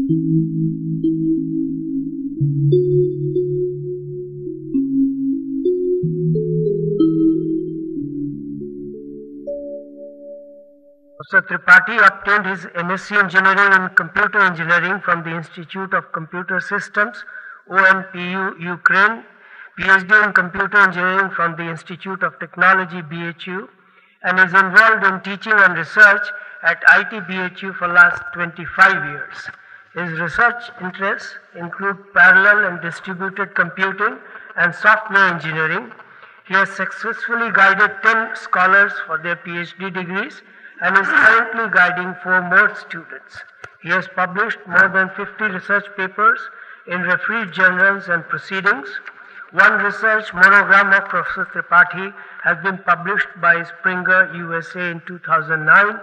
Professor Tripathi obtained his MSc Engineering in Computer Engineering from the Institute of Computer Systems, ONPU, Ukraine, PhD in Computer Engineering from the Institute of Technology, BHU, and is involved in teaching and research at IT BHU for last 25 years. His research interests include parallel and distributed computing and software engineering. He has successfully guided 10 scholars for their PhD degrees and is currently guiding 4 more students. He has published more than 50 research papers in refereed journals and proceedings. One research monogram of Professor Tripathi has been published by Springer USA in 2009.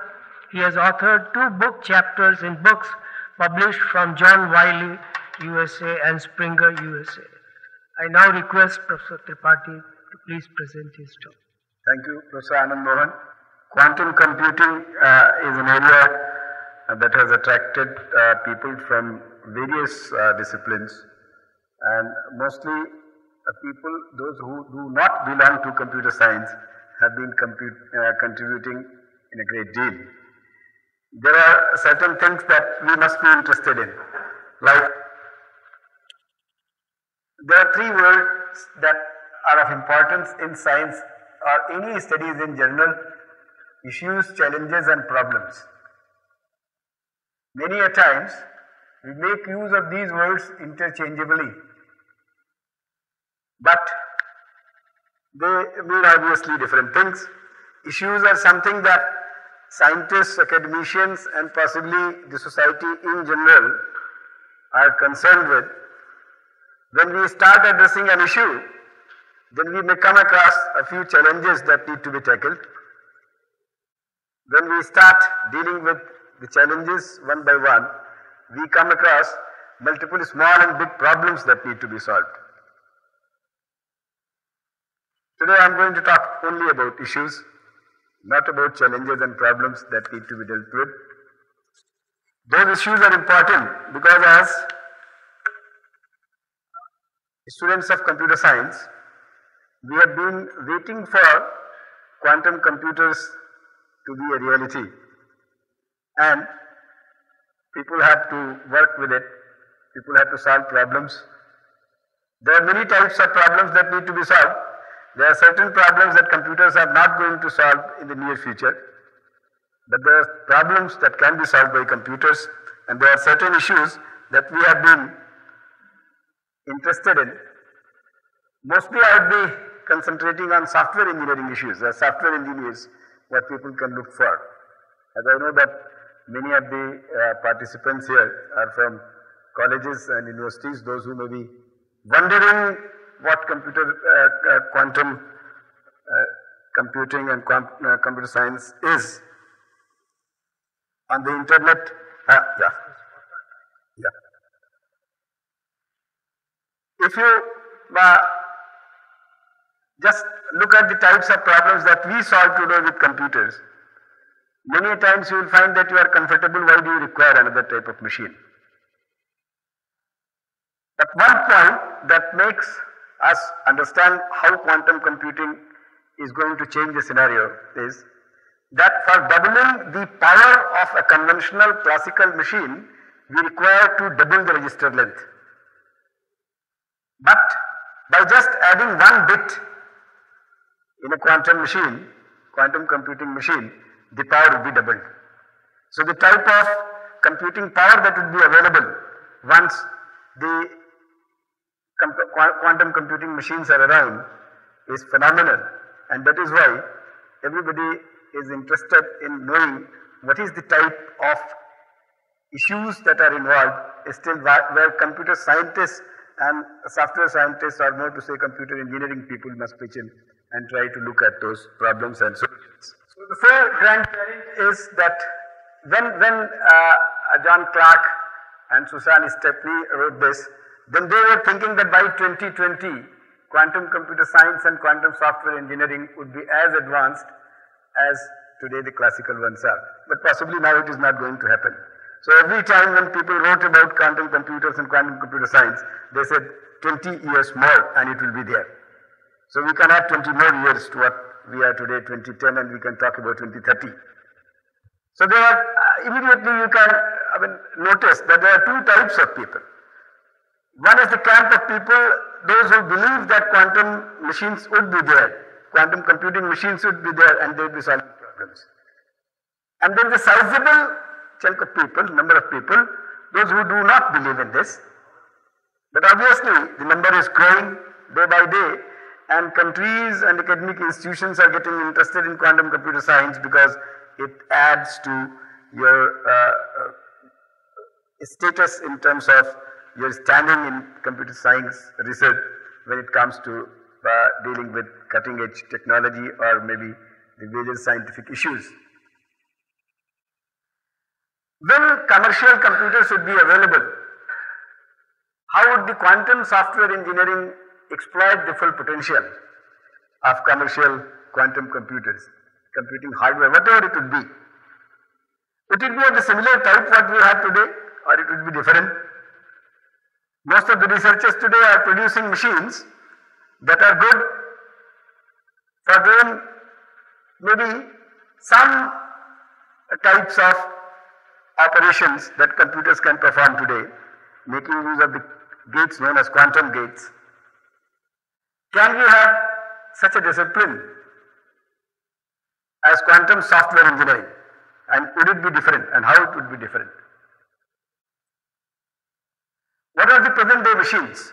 He has authored 2 book chapters in books published from John Wiley USA and Springer USA. I now request Professor Tripathi to please present his talk. Thank you, Professor Anand Mohan. Quantum computing is an area that has attracted people from various disciplines, and mostly people, those who do not belong to computer science, have been contributing in a great deal. There are certain things that we must be interested in, like there are 3 words that are of importance in science or any studies in general: issues, challenges and problems. Many a times we make use of these words interchangeably, but they mean obviously different things. Issues are something that scientists, academicians and possibly the society in general are concerned with. When we start addressing an issue, then we may come across a few challenges that need to be tackled. When we start dealing with the challenges one by one, we come across multiple small and big problems that need to be solved. Today I am going to talk only about issues, not about challenges and problems that need to be dealt with. Those issues are important because as students of computer science, we have been waiting for quantum computers to be a reality, and people have to work with it, people have to solve problems. There are many types of problems that need to be solved. There are certain problems that computers are not going to solve in the near future, but there are problems that can be solved by computers, and there are certain issues that we have been interested in. Mostly I would be concentrating on software engineering issues. As software engineers, what people can look for. As I know that many of the participants here are from colleges and universities, those who may be wondering what quantum computing and computer science is. On the internet, if you just look at the types of problems that we solve today with computers, many times you will find that you are comfortable. Why do you require another type of machine? But one point that makes us understand how quantum computing is going to change the scenario is that for doubling the power of a conventional classical machine, we require to double the register length. But by just adding 1 bit in a quantum computing machine, the power will be doubled. So the type of computing power that will be available once the quantum computing machines are around is phenomenal, and that is why everybody is interested in knowing what is the type of issues that are involved, still where computer scientists and software scientists, or more to say computer engineering people, must pitch in and try to look at those problems and solutions. So the 4 grand challenge is that when John Clark and Susan Stepney wrote this, then they were thinking that by 2020, quantum computer science and quantum software engineering would be as advanced as today the classical ones are. But possibly now it is not going to happen. So every time when people wrote about quantum computers and quantum computer science, they said 20 years more and it will be there. So we can add 20 more years to what we are today, 2010, and we can talk about 2030. So there are, immediately you can notice that there are two types of people. One is the camp of people, those who believe that quantum machines would be there, quantum computing machines would be there and they would be solving problems. And then the sizable chunk of people, number of people, those who do not believe in this. But obviously the number is growing day by day, and countries and academic institutions are getting interested in quantum computer science because it adds to your status in terms of your standing in computer science research when it comes to dealing with cutting edge technology or maybe the various scientific issues. When commercial computers would be available, how would the quantum software engineering exploit the full potential of commercial quantum computers, computing hardware, whatever it would be? Would it be of the similar type what we have today, or it would be different? Most of the researchers today are producing machines that are good for doing maybe some types of operations that computers can perform today, making use of the gates known as quantum gates. Can we have such a discipline as quantum software engineering, and would it be different, and how it would be different? What are the present day machines?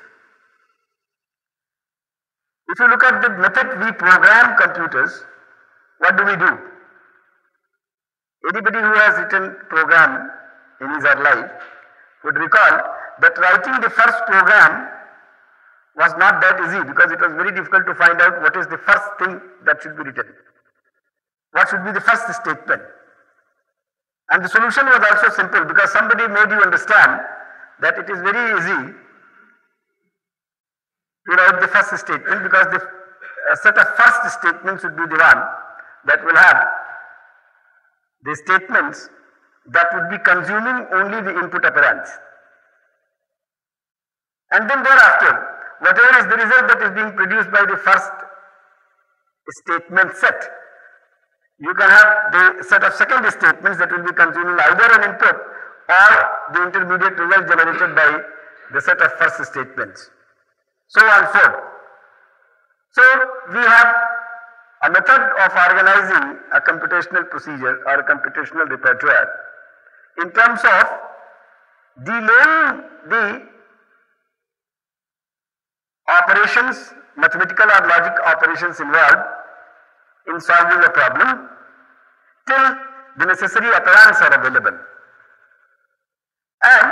If you look at the method we program computers, what do we do? Anybody who has written program in his or her life would recall that writing the first program was not that easy because it was very difficult to find out what is the first thing that should be written. What should be the first statement? And the solution was also simple because somebody made you understand that it is very easy to write the first statement because the set of first statements would be the one that will have the statements that would be consuming only the input operands. And then thereafter, whatever is the result that is being produced by the first statement set, you can have the set of second statements that will be consuming either an input or the intermediate result generated by the set of first statements. So on forth. So we have a method of organizing a computational procedure or a computational repertoire in terms of delaying the operations, mathematical or logic operations involved in solving a problem till the necessary operands are available. And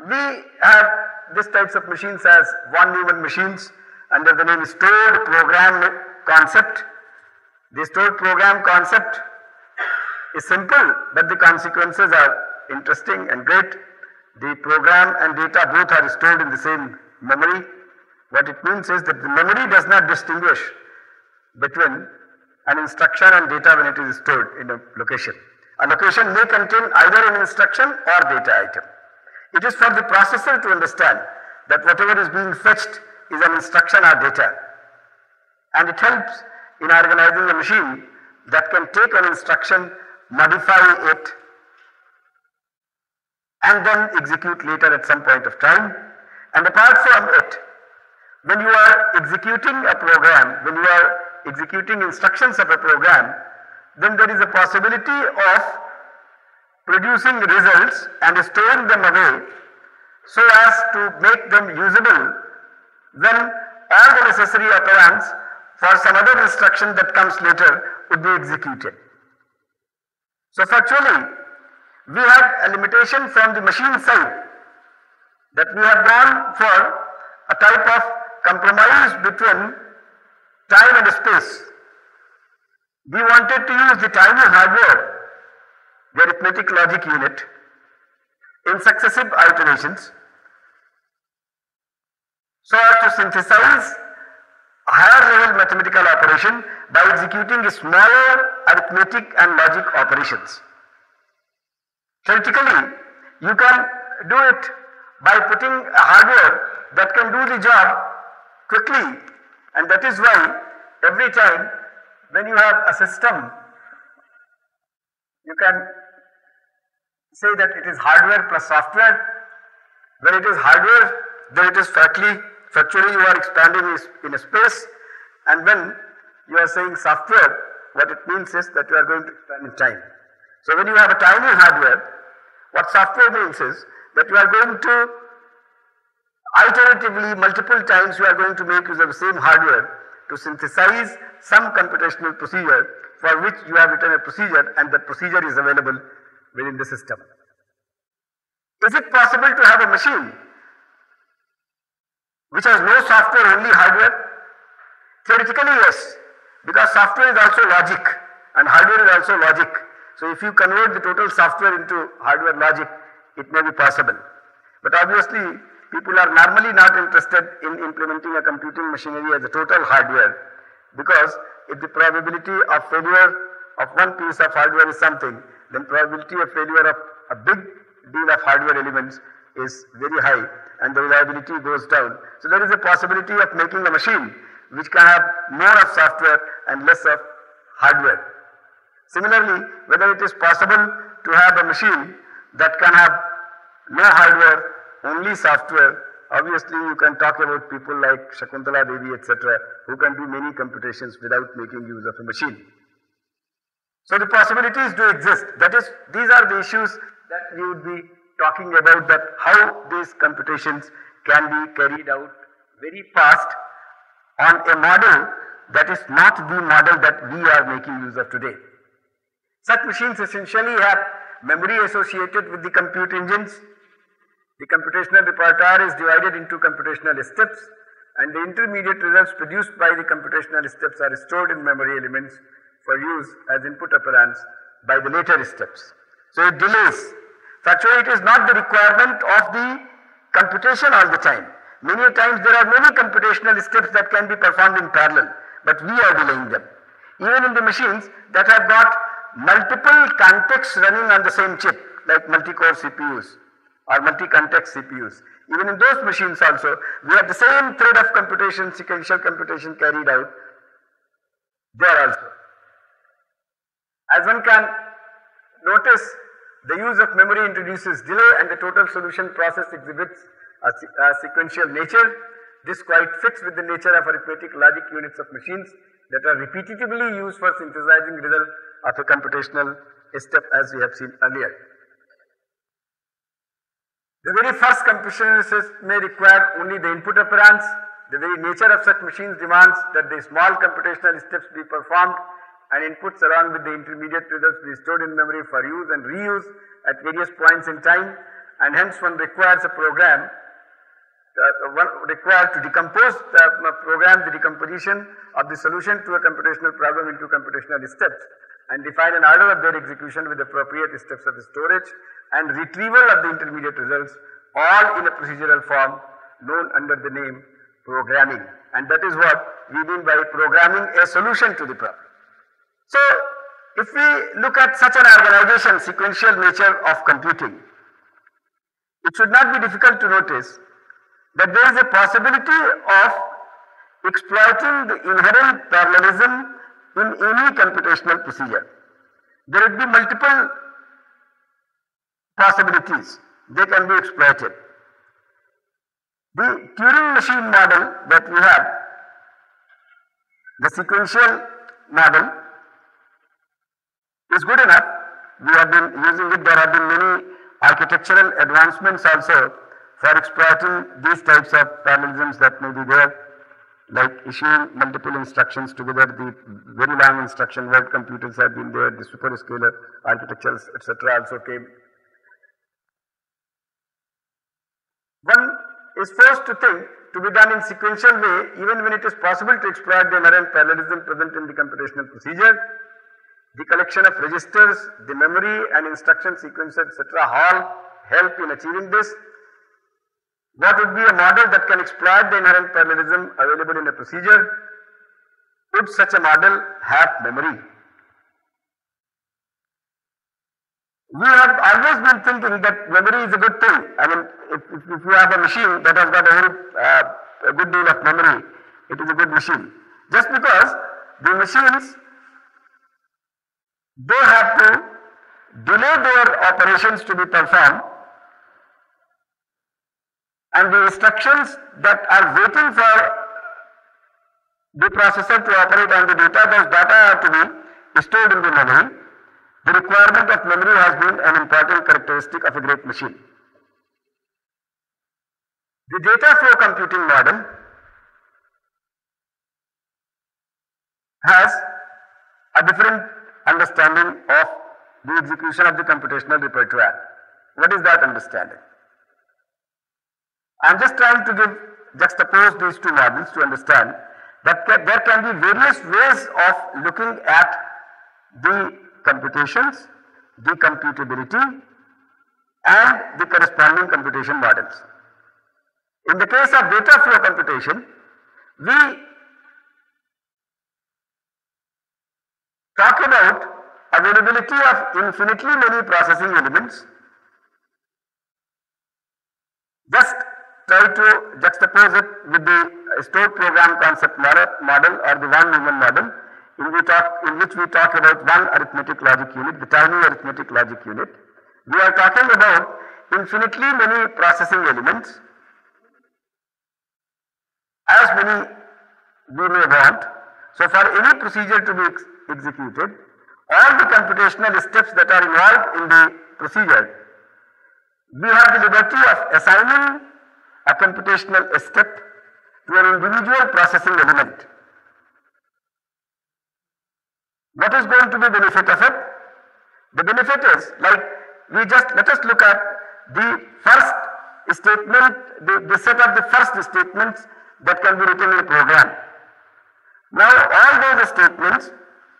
we have these types of machines as von-Neumann machines under the name stored program concept. The stored program concept is simple, but the consequences are interesting and great. The program and data both are stored in the same memory. What it means is that the memory does not distinguish between an instruction and data when it is stored in a location. A location may contain either an instruction or data item. It is for the processor to understand that whatever is being fetched is an instruction or data. And it helps in organizing a machine that can take an instruction, modify it, and then execute later at some point of time. And apart from it, when you are executing a program, when you are executing instructions of a program, then there is a possibility of producing results and storing them away so as to make them usable when all the necessary operands for some other instruction that comes later would be executed. So factually, we have a limitation from the machine side that we have gone for a type of compromise between time and space. We wanted to use the tiny hardware, the arithmetic logic unit, in successive iterations so as to synthesize a higher level mathematical operation by executing smaller arithmetic and logic operations. Theoretically, you can do it by putting a hardware that can do the job quickly, and that is why every time when you have a system, you can say that it is hardware plus software. When it is hardware, then it is factually you are expanding in a space, and when you are saying software, what it means is that you are going to expand in time. So when you have a tiny hardware, what software means is that you are going to iteratively multiple times you are going to make use of the same hardware to synthesize some computational procedure for which you have written a procedure, and that procedure is available within the system. Is it possible to have a machine which has no software, only hardware? Theoretically, yes, because software is also logic and hardware is also logic. So if you convert the total software into hardware logic, it may be possible. But obviously, people are normally not interested in implementing a computing machinery as a total hardware, because if the probability of failure of one piece of hardware is something, then probability of failure of a big deal of hardware elements is very high and the reliability goes down. So there is a possibility of making a machine which can have more of software and less of hardware. Similarly, whether it is possible to have a machine that can have no hardware, only software, obviously you can talk about people like Shakuntala Devi, etc., who can do many computations without making use of a machine. So the possibilities do exist. That is, these are the issues that we would be talking about, that how these computations can be carried out very fast on a model that is not the model that we are making use of today. Such machines essentially have memory associated with the compute engines. The computational repertoire is divided into computational steps, and the intermediate results produced by the computational steps are stored in memory elements for use as input operands by the later steps. So it delays. Actually, it is not the requirement of the computation all the time. Many times there are many computational steps that can be performed in parallel, but we are delaying them. Even in the machines that have got multiple contexts running on the same chip, like multi-core CPUs or multi-context CPUs, even in those machines also, we have the same thread of computation, sequential computation carried out there also. As one can notice, the use of memory introduces delay and the total solution process exhibits a sequential nature. This quite fits with the nature of arithmetic logic units of machines that are repetitively used for synthesizing result of a computational step, as we have seen earlier. The very first computational steps may require only the input operands. The very nature of such machines demands that the small computational steps be performed and inputs along with the intermediate results be stored in memory for use and reuse at various points in time, and hence one requires a program, one required to decompose the decomposition of the solution to a computational problem into computational steps and define an order of their execution with appropriate steps of storage and retrieval of the intermediate results, all in a procedural form known under the name programming. And that is what we mean by programming a solution to the problem. So, if we look at such an organization, sequential nature of computing, it should not be difficult to notice that there is a possibility of exploiting the inherent parallelism in any computational procedure. There would be multiple possibilities, they can be exploited. The Turing machine model that we have, the sequential model, is good enough. We have been using it. There have been many architectural advancements also for exploiting these types of parallelisms that may be there, like issuing multiple instructions together. The very long instruction word computers have been there, the superscalar architectures, etc. also came. One is forced to think to be done in sequential way, even when it is possible to exploit the inherent parallelism present in the computational procedure. The collection of registers, the memory and instruction sequences, etc. all help in achieving this. What would be a model that can exploit the inherent parallelism available in a procedure? Would such a model have memory? we have always been thinking that memory is a good thing. I mean, if you have a machine that has got a good deal of memory, it is a good machine. Just because the machines, they have to delay their operations to be performed, and the instructions that are waiting for the processor to operate on the data, those data are to be stored in the memory. The requirement of memory has been an important characteristic of a great machine. The data flow computing model has a different understanding of the execution of the computational repertoire. What is that understanding? I am just trying to juxtapose these two models to understand that there can be various ways of looking at the computations, the computability, and the corresponding computation models. In the case of data flow computation, we talk about availability of infinitely many processing elements. Just try to juxtapose it with the stored program concept model or the von Neumann model, in which we talk about one arithmetic logic unit, the tiny arithmetic logic unit. We are talking about infinitely many processing elements, as many we may want. So for any procedure to be executed, all the computational steps that are involved in the procedure, we have the liberty of assigning a computational step to an individual processing element. What is going to be the benefit of it? The benefit is, like, let us look at the first statement, the set of the first statements that can be written in a program. Now all those statements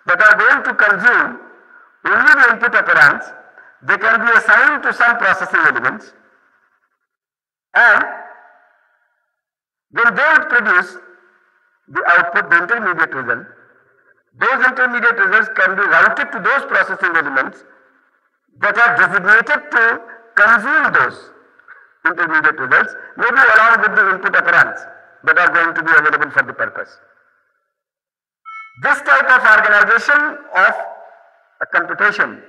that are going to consume only the input operands, they can be assigned to some processing elements, and when they would produce the output, the intermediate result, those intermediate results can be routed to those processing elements that are designated to consume those intermediate results, maybe along with the input operands that are going to be available for the purpose. This type of organization of a computation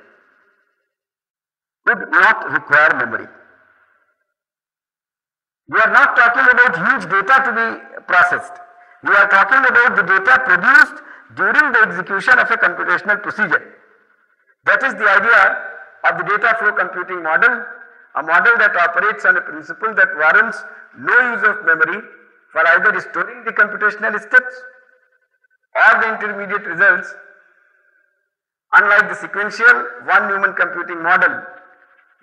would not require memory. We are not talking about huge data to be processed. We are talking about the data produced during the execution of a computational procedure. That is the idea of the data flow computing model, a model that operates on a principle that warrants no use of memory for either storing the computational steps or the intermediate results. Unlike the sequential von Neumann computing model,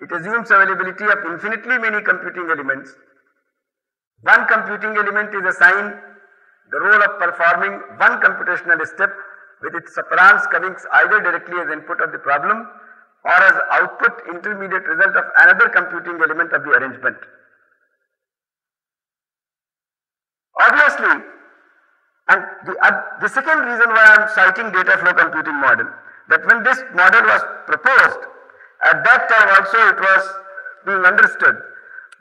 it assumes availability of infinitely many computing elements. One computing element is assigned the role of performing one computational step with its operands coming either directly as input of the problem or as output intermediate result of another computing element of the arrangement. Obviously, and the second reason why I am citing data flow computing model, that when this model was proposed, at that time also it was being understood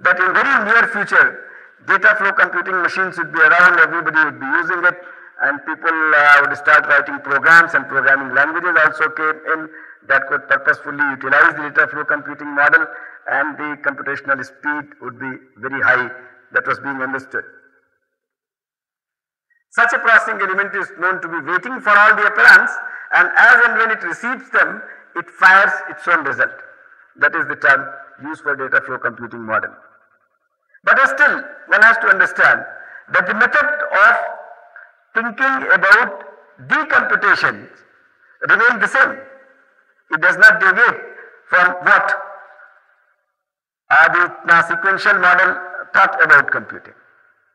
that in very near future data flow computing machines would be around, everybody would be using it, and people would start writing programs, and programming languages also came in that could purposefully utilize the data flow computing model, and the computational speed would be very high. That was being understood. Such a processing element is known to be waiting for all the operands, and as and when it receives them, it fires its own result. That is the term used for data flow computing model. But still, one has to understand that the method of thinking about decomputation remains the same. It does not deviate from what the sequential model thought about computing,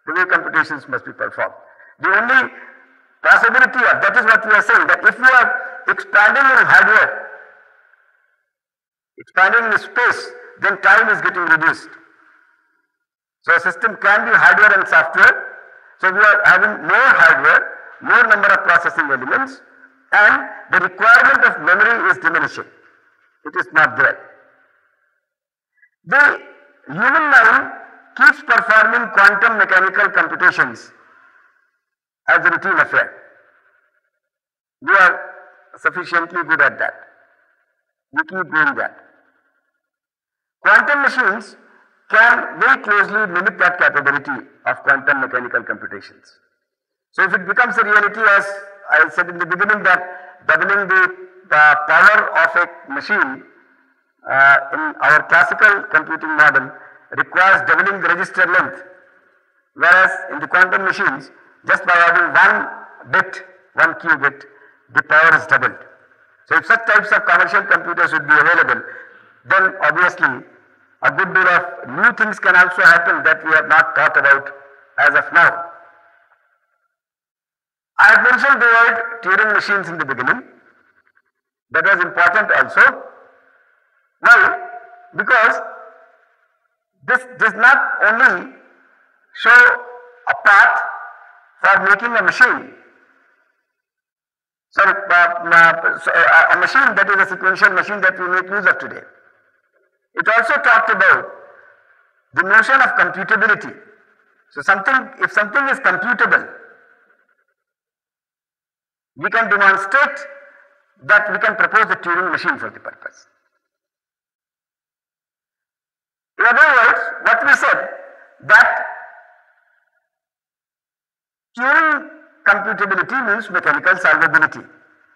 the way computations must be performed. The only possibility of that is what we are saying, that if we are expanding in hardware, expanding in space, then time is getting reduced. So a system can be hardware and software. So we are having more hardware, more number of processing elements, and the requirement of memory is diminishing. It is not there. The human mind keeps performing quantum mechanical computations as a routine affair. We are sufficiently good at that. We keep doing that. Quantum machines can very closely mimic that capability of quantum mechanical computations. So if it becomes a reality, as I said in the beginning, that doubling the power of a machine in our classical computing model requires doubling the register length, whereas in the quantum machines, just by adding one bit, one qubit, the power is doubled. So if such types of commercial computers would be available, then obviously a good deal of new things can also happen that we have not thought about as of now. I have mentioned the word Turing machines in the beginning. That was important also. Why? Because this does not only show a path for making a machine, a machine that is a sequential machine that we make use of today. It also talked about the notion of computability. So if something is computable, we can demonstrate that we can propose a Turing machine for the purpose. In other words, what we said, that Turing computability means mechanical solvability.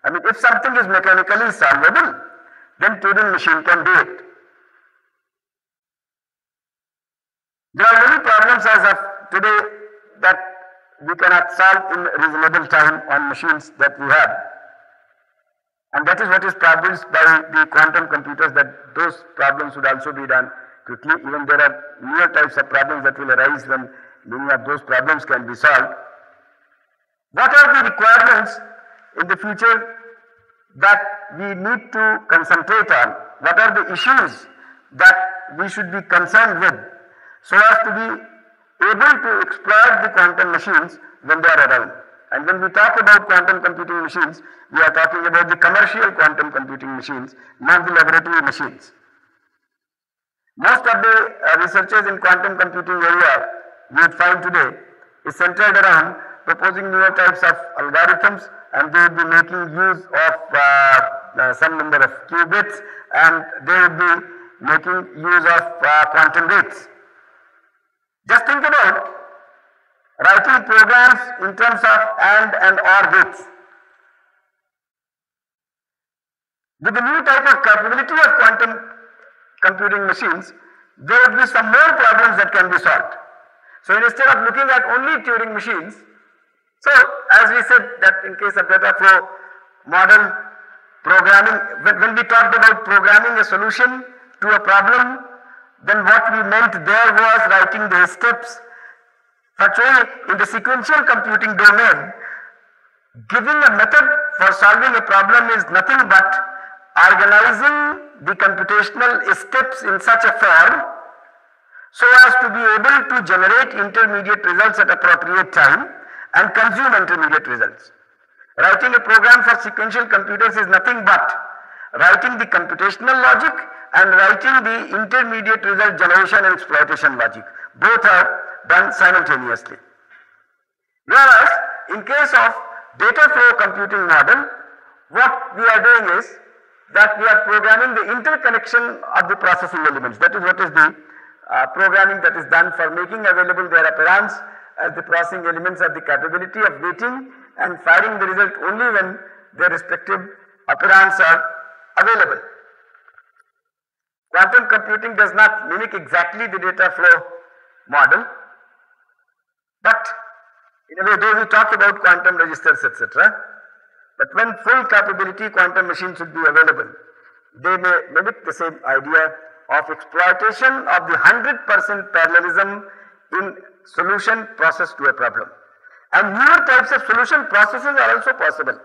I mean, if something is mechanically solvable, then Turing machine can do it. There are many problems as of today that we cannot solve in reasonable time on machines that we have. And that is what is promised by the quantum computers, that those problems would also be done quickly. Even there are newer types of problems that will arise when many of those problems can be solved. What are the requirements in the future that we need to concentrate on? What are the issues that we should be concerned with so as to be able to exploit the quantum machines when they are around? And when we talk about quantum computing machines, we are talking about the commercial quantum computing machines, not the laboratory machines. Most of the researchers in quantum computing area we would find today is centered around proposing newer types of algorithms, and they would be making use of some number of qubits, and they would be making use of quantum gates. Just think about writing programs in terms of and or gates. With the new type of capability of quantum computing machines, there would be some more problems that can be solved. So instead of looking at only Turing machines, so as we said that in case of data flow model programming, when we talked about programming a solution to a problem, then what we meant there was writing the steps. Such way, in the sequential computing domain, giving a method for solving a problem is nothing but organizing the computational steps in such a form so as to be able to generate intermediate results at appropriate time and consume intermediate results. Writing a program for sequential computers is nothing but writing the computational logic and writing the intermediate result generation and exploitation logic. Both are done simultaneously. Whereas in case of data flow computing model, what we are doing is that we are programming the interconnection of the processing elements. That is what is the programming that is done for making available their operands, as the processing elements have the capability of waiting and firing the result only when their respective operands are available. Quantum computing does not mimic exactly the data flow model, but in a way, though we talk about quantum registers, etc., but when full capability quantum machines should be available, they may mimic the same idea of exploitation of the 100% parallelism in solution process to a problem. And newer types of solution processes are also possible.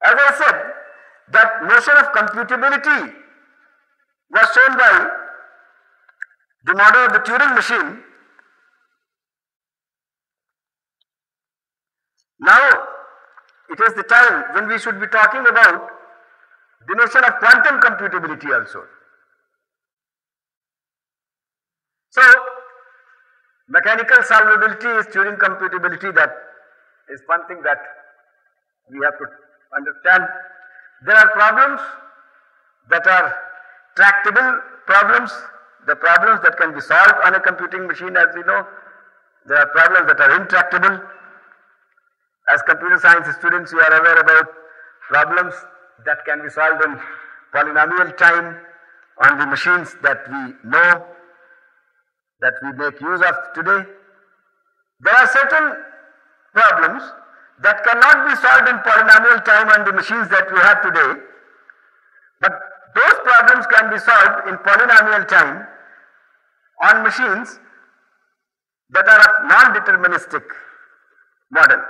As I said, that notion of computability was shown by the model of the Turing machine. Now, it is the time when we should be talking about the notion of quantum computability also. So, mechanical solvability is Turing computability. That is one thing that we have to understand. There are problems that are tractable problems, the problems that can be solved on a computing machine, as we know. There are problems that are intractable. As computer science students, we are aware about problems that can be solved in polynomial time on the machines that we know, that we make use of today. There are certain problems that cannot be solved in polynomial time on the machines that we have today, but those problems can be solved in polynomial time on machines that are of non-deterministic model.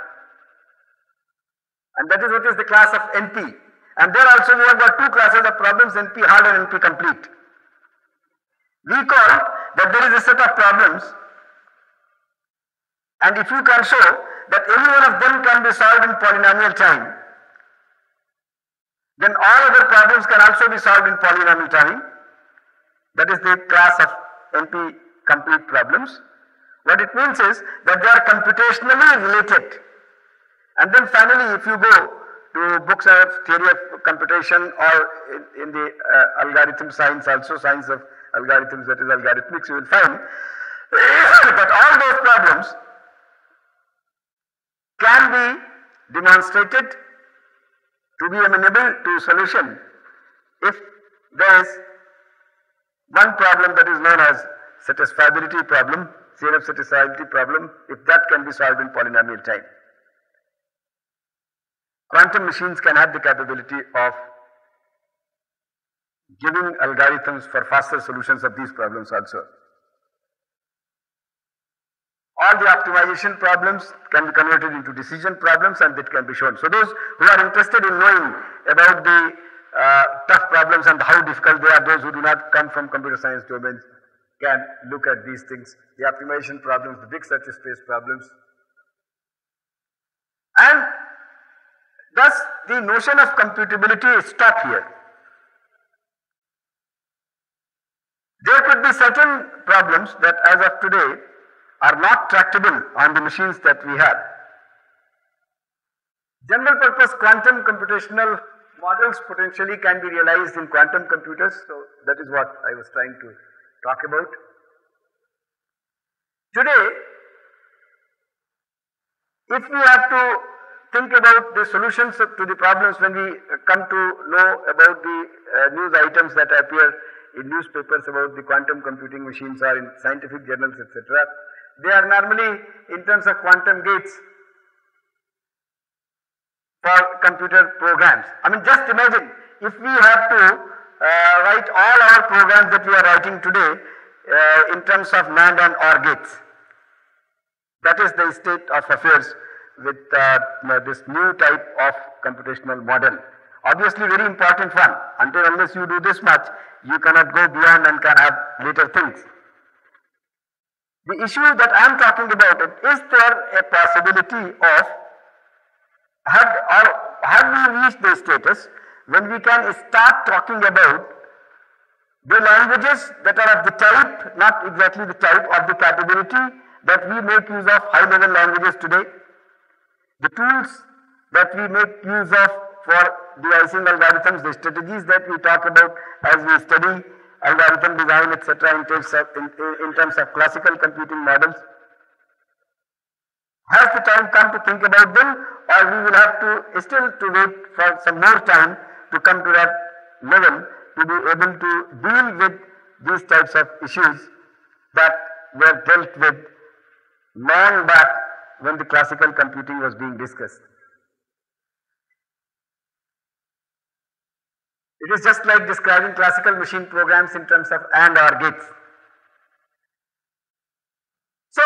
And that is what is the class of NP. And there also we have got two classes of problems, NP hard and NP complete. We call that there is a set of problems, and if you can show that any one of them can be solved in polynomial time, then all other problems can also be solved in polynomial time. That is the class of NP complete problems. What it means is that they are computationally related. And then finally, if you go to books of theory of computation or in the algorithm science, also science of algorithms, that is algorithmics, you will find that all those problems can be demonstrated to be amenable to solution if there is one problem that is known as satisfiability problem, CNF satisfiability problem, if that can be solved in polynomial time. Quantum machines can have the capability of giving algorithms for faster solutions of these problems also. All the optimization problems can be converted into decision problems, and that can be shown. So those who are interested in knowing about the tough problems and how difficult they are, those who do not come from computer science domains can look at these things, the optimization problems, the big search space problems. And thus the notion of computability is stopped here. There could be certain problems that as of today are not tractable on the machines that we have. General purpose quantum computational models potentially can be realized in quantum computers, so that is what I was trying to talk about. Today, if we have to think about the solutions to the problems when we come to know about the news items that appear in newspapers about the quantum computing machines or in scientific journals, etc., they are normally in terms of quantum gates for computer programs. I mean, just imagine if we have to write all our programs that we are writing today in terms of NAND and OR gates. That is the state of affairs with this new type of computational model. Obviously very important one. Until unless you do this much, you cannot go beyond and can have later things. The issue that I am talking about, is there a possibility of have we reached the status when we can start talking about the languages that are of the type, not exactly the type, of the capability that we make use of high level languages today, the tools that we make use of for devising algorithms, the strategies that we talk about as we study algorithm design, etc., in terms of classical computing models. Has the time come to think about them, or we will have to still to wait for some more time to come to that level to be able to deal with these types of issues that were dealt with long back when the classical computing was being discussed. It is just like describing classical machine programs in terms of AND OR gates. So,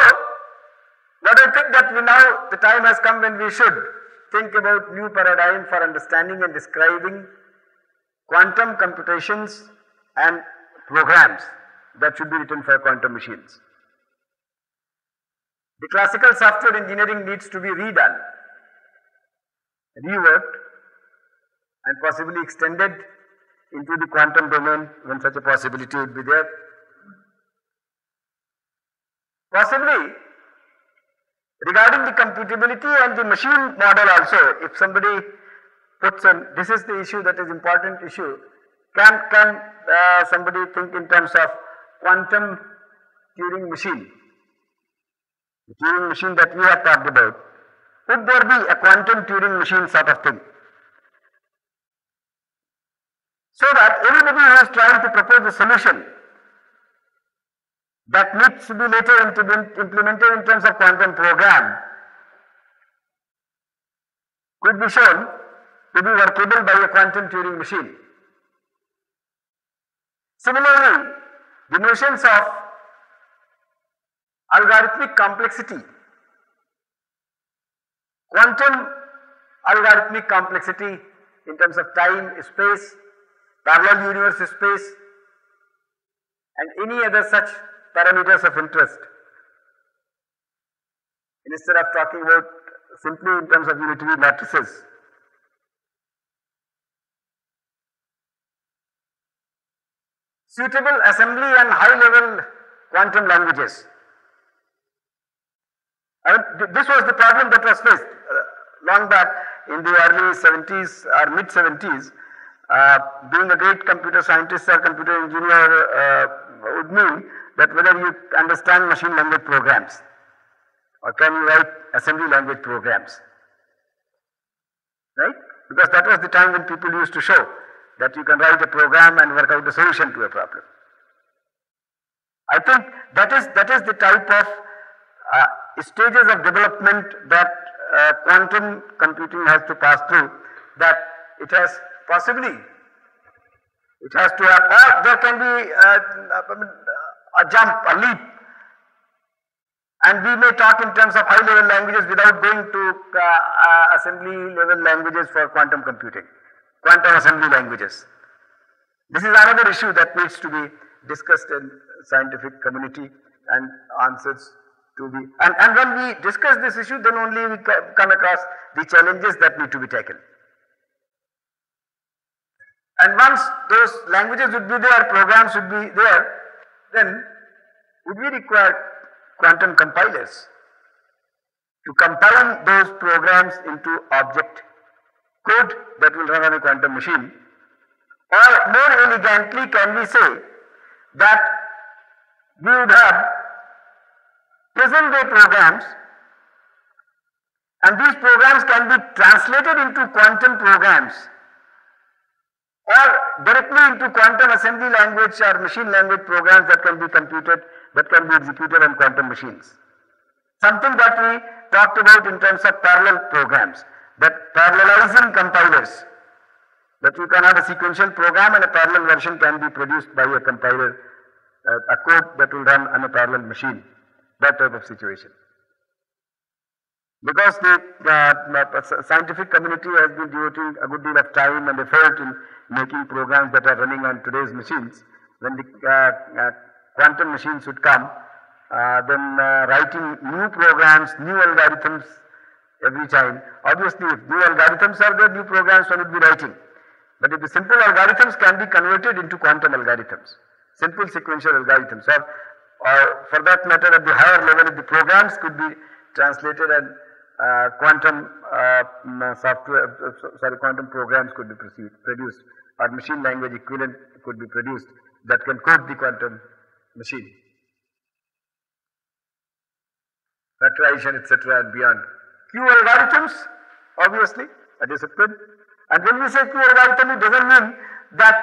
what I think that now the time has come when we should think about new paradigm for understanding and describing quantum computations and programs that should be written for quantum machines. The classical software engineering needs to be redone, reworked, and possibly extended into the quantum domain when such a possibility would be there. Possibly, regarding the computability and the machine model also, if somebody puts in, this is the issue that is important issue, can somebody think in terms of quantum Turing machine, the Turing machine that we have talked about, would there be a quantum Turing machine sort of thing? So that anybody who is trying to propose a solution that needs to be later implemented in terms of quantum program could be shown to be workable by a quantum Turing machine. Similarly, the notions of algorithmic complexity, quantum algorithmic complexity in terms of time, space, parallel universe space, and any other such parameters of interest. Instead of talking about simply in terms of unitary matrices. Suitable assembly and high-level quantum languages. This was the problem that was faced long back in the early 70s or mid 70s. Being a great computer scientist or computer engineer would mean that whether you understand machine language programs or can you write assembly language programs, right? Because that was the time when people used to show that you can write a program and work out the solution to a problem. I think that is the type of stages of development that quantum computing has to pass through, that it has possibly, it has to have, or there can be a jump, a leap, and we may talk in terms of high level languages without going to assembly level languages for quantum computing, quantum assembly languages. This is another issue that needs to be discussed in scientific community and answers to be, and when we discuss this issue, then only we come across the challenges that need to be taken. And once those languages would be there, programs would be there, then would we require quantum compilers to compile those programs into object code that will run on a quantum machine? Or more elegantly, can we say that we would have present day programs, and these programs can be translated into quantum programs or directly into quantum assembly language or machine language programs that can be computed, that can be executed on quantum machines. Something that we talked about in terms of parallel programs, that parallelizing compilers, that you can have a sequential program and a parallel version can be produced by a compiler, a code that will run on a parallel machine, that type of situation. Because the scientific community has been devoting a good deal of time and effort in making programs that are running on today's machines, when the quantum machines would come, then writing new programs, new algorithms every time. Obviously, if new algorithms are there, new programs one would be writing. But if the simple algorithms can be converted into quantum algorithms, simple sequential algorithms, or for that matter at the higher level, if the programs could be translated and quantum quantum programs could be produced, or machine language equivalent could be produced that can code the quantum machine. Factorization, etc. and beyond. Q algorithms, obviously, a discipline. And when we say Q algorithm, it doesn't mean that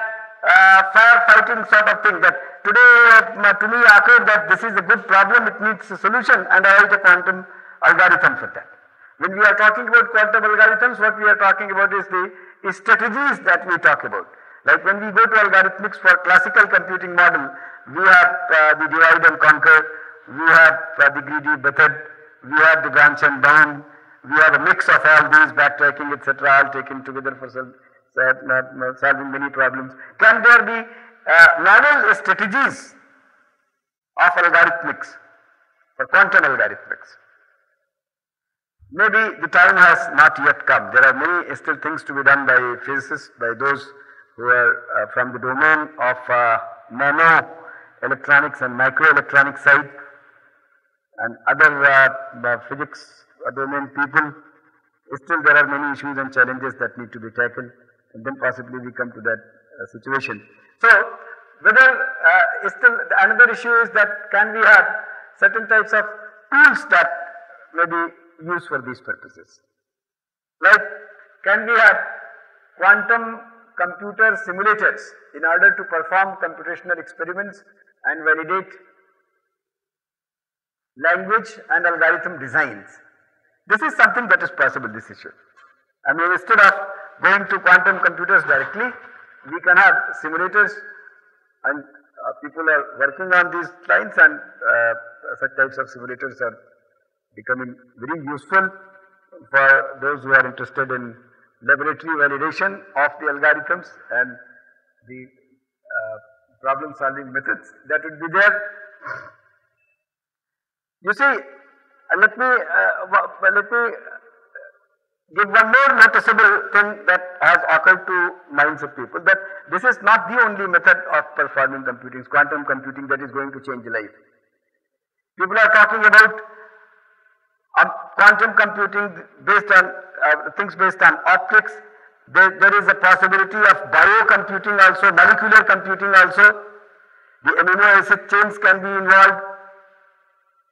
firefighting sort of thing, that today to me occurred that this is a good problem, it needs a solution, and I write a quantum algorithm for that. When we are talking about quantum algorithms, what we are talking about is the strategies that we talk about. Like when we go to algorithmics for classical computing model, we have the divide and conquer, we have the greedy method, we have the branch and bound, we have a mix of all these, backtracking, etc., all taken together for solving many problems. Can there be novel strategies of algorithmics, for quantum algorithmics? Maybe the time has not yet come. There are many still things to be done by physicists, by those who are from the domain of nano electronics and microelectronics side. and other physics domain people, still there are many issues and challenges that need to be tackled, and then possibly we come to that situation. So, whether still another issue is that can we have certain types of tools that may be used for these purposes. Like, can we have quantum computer simulators in order to perform computational experiments and validate language and algorithm designs? This is something that is possible, this issue. I mean, instead of going to quantum computers directly, we can have simulators, and people are working on these lines, and such types of simulators are becoming very useful for those who are interested in laboratory validation of the algorithms and the problem solving methods that would be there. You see, let me give one more noticeable thing that has occurred to minds of people, that this is not the only method of performing computing, quantum computing, that is going to change life. People are talking about quantum computing based on things based on optics. There is a possibility of biocomputing also, molecular computing also. The amino acid chains can be involved.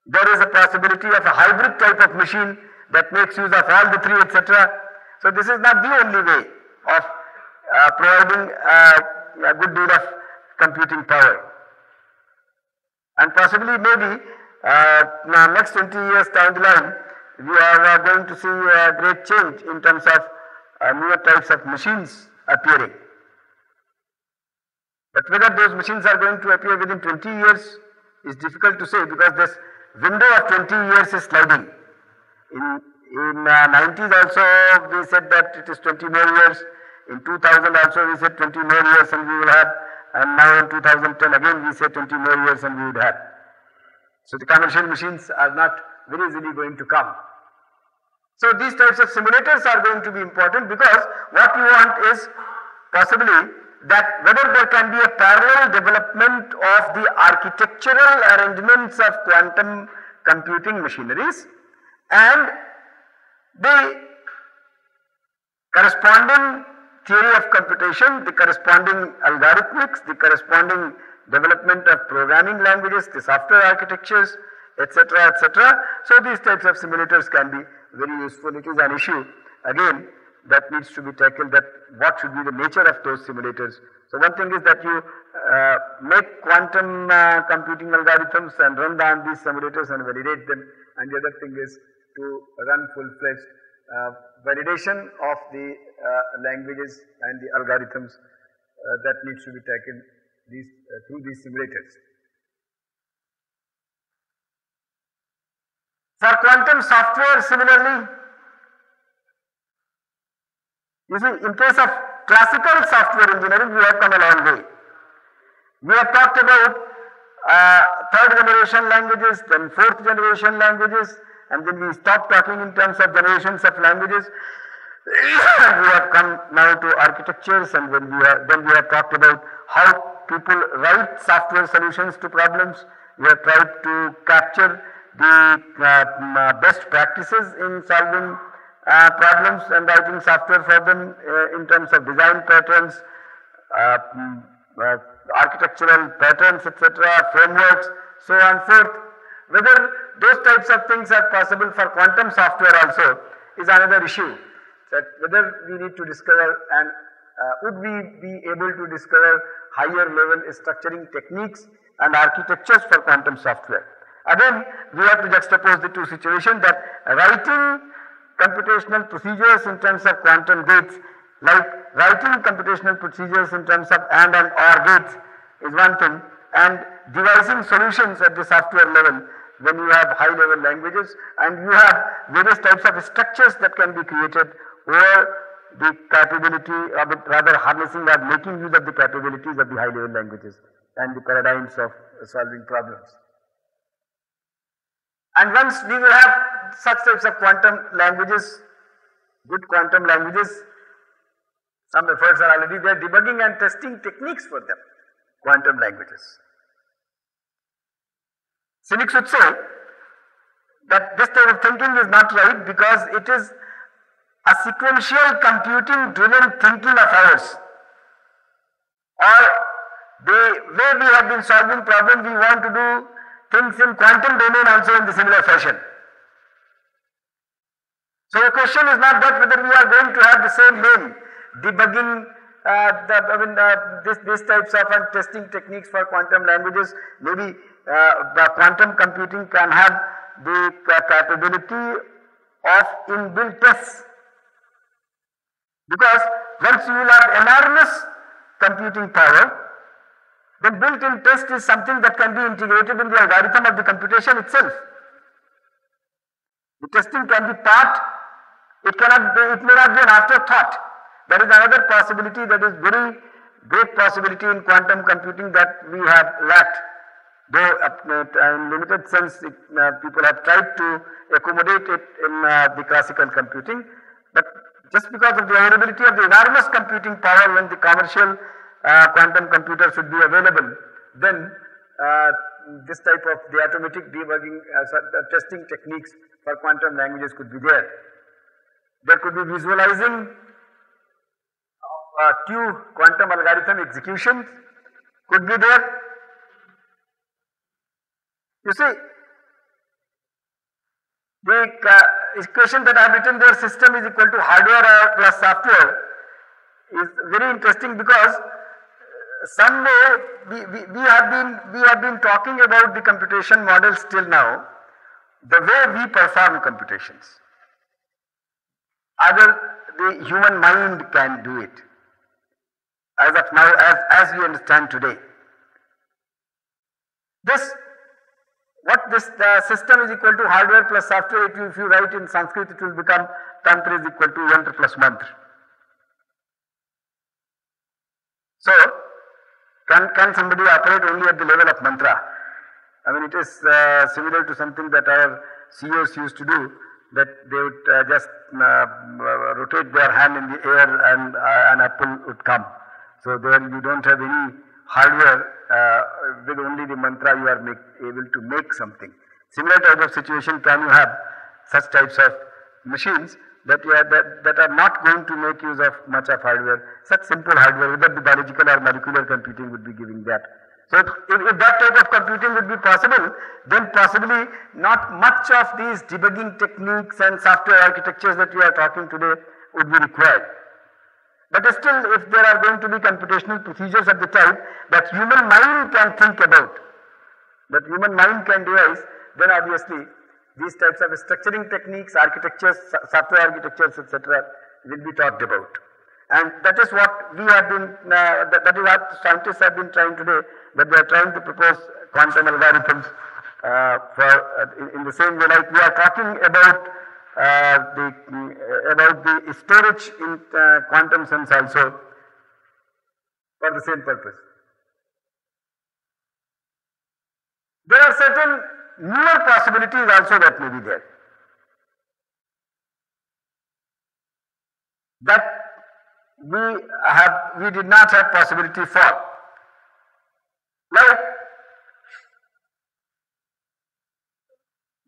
There is a possibility of a hybrid type of machine that makes use of all the three, etc. So this is not the only way of providing a good deal of computing power. And possibly maybe now next 20 years down the line, we are going to see a great change in terms of newer types of machines appearing. But whether those machines are going to appear within 20 years is difficult to say, because this window of 20 years is sliding. In 90s also we said that it is 20 more years. In 2000 also we said 20 more years and we will have, and now in 2010 again we say 20 more years and we would have. So the commercial machines are not very easily going to come. So these types of simulators are going to be important, because what we want is possibly that whether there can be a parallel development of the architectural arrangements of quantum computing machineries and the corresponding theory of computation, the corresponding algorithmics, the corresponding development of programming languages, the software architectures, etc., etc. So these types of simulators can be very useful. It is an issue again that needs to be tackled, that what should be the nature of those simulators. So one thing is that you make quantum computing algorithms and run down these simulators and validate them, and the other thing is to run full-fledged validation of the languages and the algorithms that needs to be tackled through these simulators. For quantum software, similarly, you see, in case of classical software engineering, we have come a long way. We have talked about third generation languages, then fourth generation languages, and then we stopped talking in terms of generations of languages. We have come now to architectures, and then we have talked about how people write software solutions to problems. We have tried to capture the best practices in solving problems and writing software for them in terms of design patterns, architectural patterns, etc., frameworks, so on and forth. Whether those types of things are possible for quantum software also is another issue. That whether we need to discover, and would we be able to discover higher level structuring techniques and architectures for quantum software. Again, we have to juxtapose the two situations, that writing computational procedures in terms of quantum gates, like writing computational procedures in terms of AND and OR gates is one thing, and devising solutions at the software level when you have high level languages and you have various types of structures that can be created over the capability, or rather harnessing or making use of the capabilities of the high level languages and the paradigms of solving problems. And once we will have such types of quantum languages, good quantum languages, some efforts are already there, debugging and testing techniques for them, quantum languages. Cynics would say that this type of thinking is not right, because it is a sequential computing driven thinking of ours. Or the way we have been solving problems, we want to do things in quantum domain also in the similar fashion. So the question is not that whether we are going to have the same name, debugging, these types of testing techniques for quantum languages. Maybe the quantum computing can have the capability of inbuilt tests, because once you will have enormous computing power, then built-in test is something that can be integrated in the algorithm of the computation itself. The testing can be part, it may not be an afterthought. There is another possibility, that is very great possibility in quantum computing that we have lacked. Though in limited sense people have tried to accommodate it in the classical computing, but just because of the availability of the enormous computing power, when the commercial quantum computer should be available, then this type of the automatic debugging testing techniques for quantum languages could be there. There could be visualizing Q quantum algorithm execution could be there. You see, the equation that I have written there, system is equal to hardware plus software, is very interesting, because some way we have been talking about the computation models till now, the way we perform computations. Either the human mind can do it, as of now, as we understand today. What this system is equal to hardware plus software, if you write in Sanskrit, it will become tantra is equal to yantra plus mantra. So, can somebody operate only at the level of mantra? I mean, it is similar to something that our CEOs used to do, that they would just rotate their hand in the air and an apple would come. So there you don't have any hardware, with only the mantra you are able to make something. Similar type of situation can you have such types of machines that are not going to make use of much of hardware, such simple hardware, whether the biological or molecular computing would be giving that. So if that type of computing would be possible, then possibly not much of these debugging techniques and software architectures that we are talking today would be required. But still, if there are going to be computational procedures of the type that human mind can think about, that human mind can devise, then obviously these types of structuring techniques, architectures, software architectures, etc. will be talked about. And that is what we have been, that is what scientists have been trying today, that they are trying to propose quantum algorithms in the same way, like we are talking about the storage in quantum sense also, for the same purpose. There are certain newer possibilities also that may be there, that we did not have possibility for. Like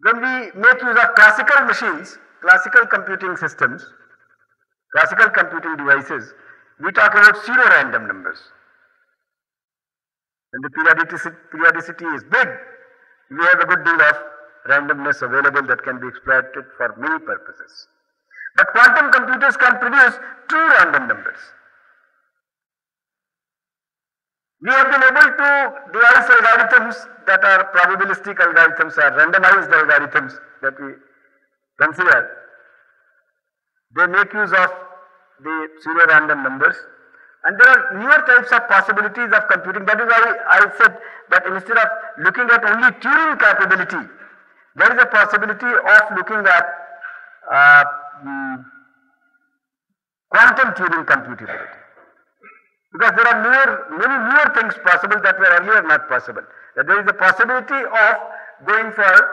when we make use of classical machines, classical computing systems, classical computing devices, we talk about pseudo-random numbers. When the periodicity is big, we have a good deal of randomness available that can be exploited for many purposes. But quantum computers can produce true random numbers. We have been able to devise algorithms that are probabilistic algorithms or randomized algorithms that we consider. They make use of the pseudo-random numbers, and there are newer types of possibilities of computing. That is why I said that instead of looking at only Turing capability, there is a possibility of looking at quantum Turing computability. Because there are many newer things possible that were earlier not possible. That there is a possibility of going for,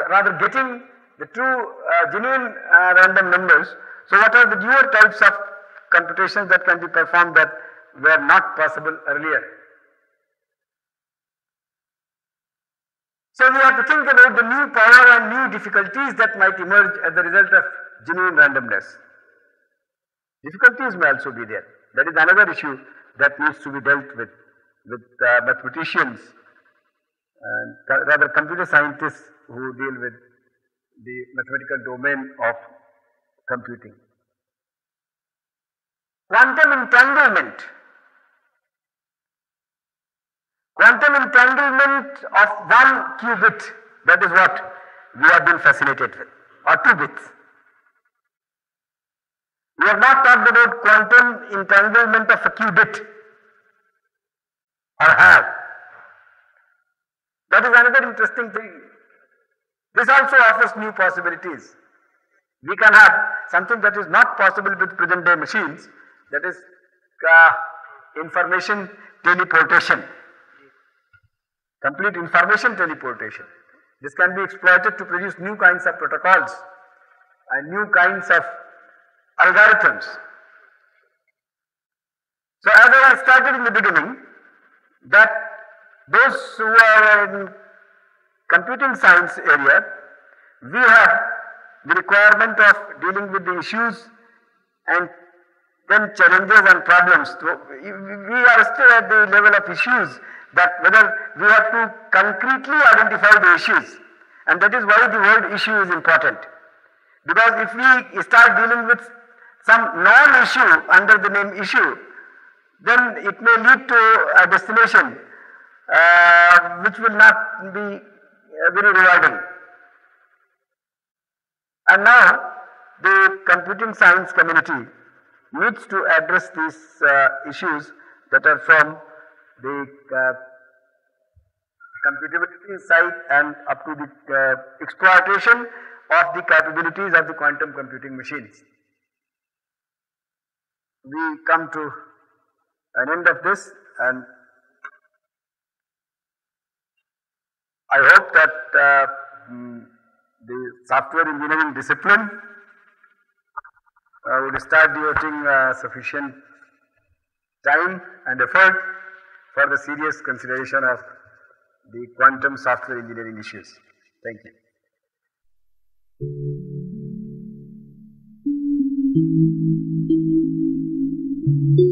rather getting the true genuine random numbers. So what are the newer types of computations that can be performed that were not possible earlier? So we have to think about the new power and new difficulties that might emerge as a result of genuine randomness. Difficulties may also be there. That is another issue that needs to be dealt with mathematicians and rather computer scientists who deal with the mathematical domain of computing. Quantum entanglement. Quantum entanglement of one qubit, that is what we have been fascinated with, or 2 bits. We have not talked about quantum entanglement of a qubit, or have. That is another interesting thing. This also offers new possibilities. We can have something that is not possible with present day machines, that is information teleportation. Complete information teleportation. This can be exploited to produce new kinds of protocols and new kinds of algorithms. So as I started in the beginning, that those who are in computing science area, we have the requirement of dealing with the issues and then challenges and problems. So we are still at the level of issues, that whether we have to concretely identify the issues, and that is why the word issue is important. Because if we start dealing with some non-issue under the name issue, then it may lead to a destination which will not be very rewarding. And now the computing science community needs to address these issues that are from the computability side and up to the exploitation of the capabilities of the quantum computing machines. We come to an end of this, and I hope that the software engineering discipline would start devoting sufficient time and effort for the serious consideration of the quantum software engineering issues. Thank you.